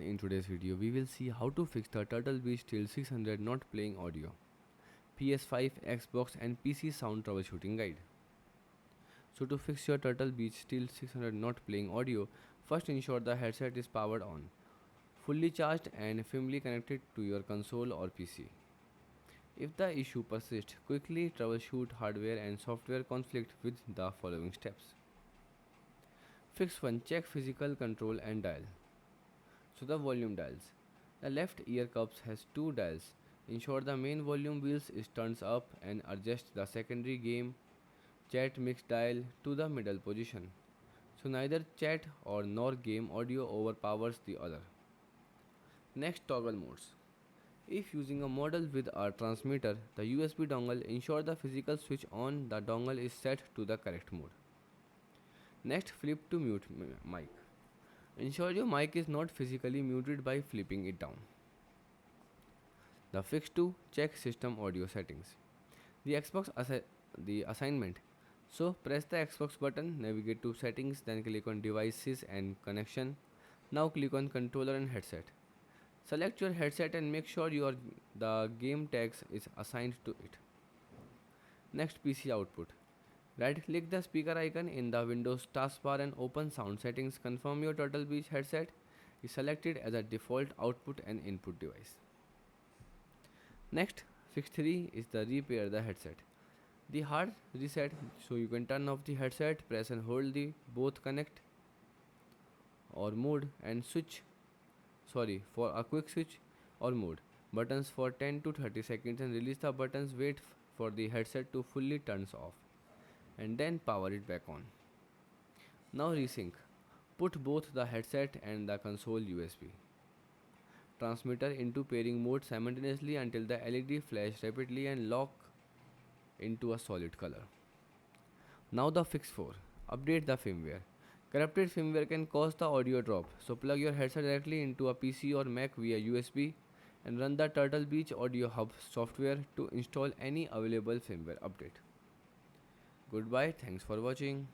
In today's video, we will see how to fix the Turtle Beach till 600 not playing audio, PS5, Xbox and PC sound troubleshooting guide. So to fix your Turtle Beach till 600 not playing audio, first ensure the headset is powered on, fully charged and firmly connected to your console or PC. If the issue persists, quickly troubleshoot hardware and software conflict with the following steps. Fix 1. Check physical control and dial. So the volume dials. The left ear cups has two dials. Ensure the main volume wheels is turns up and adjust the secondary game chat mix dial to the middle position. So neither chat or nor game audio overpowers the other. Next, toggle modes. If using a model with a transmitter, the USB dongle ensure the physical switch on the dongle is set to the correct mode. Next, flip to mute mic. Ensure your mic is not physically muted by flipping it down. The fix to check system audio settings. The the assignment. So press the Xbox button, navigate to settings, then click on devices and connection. Now click on controller and headset. Select your headset and make sure the game tags is assigned to it. Next, PC output. Right click the speaker icon in the Windows taskbar and open sound settings. Confirm your Turtle Beach headset is selected as a default output and input device. Next, fix 3 is the repair the headset. The hard reset, so you can turn off the headset, press and hold the both connect or mode and switch for a quick switch or mode buttons for 10 to 30 seconds and release the buttons. Wait for the headset to fully turns off and then power it back on. Now resync. Put both the headset and the console USB transmitter into pairing mode simultaneously until the LED flash rapidly and lock into a solid color. Now the fix 4. Update the firmware. Corrupted firmware can cause the audio drop, so plug your headset directly into a PC or Mac via USB and run the Turtle Beach Audio Hub software to install any available firmware update. Goodbye, thanks for watching.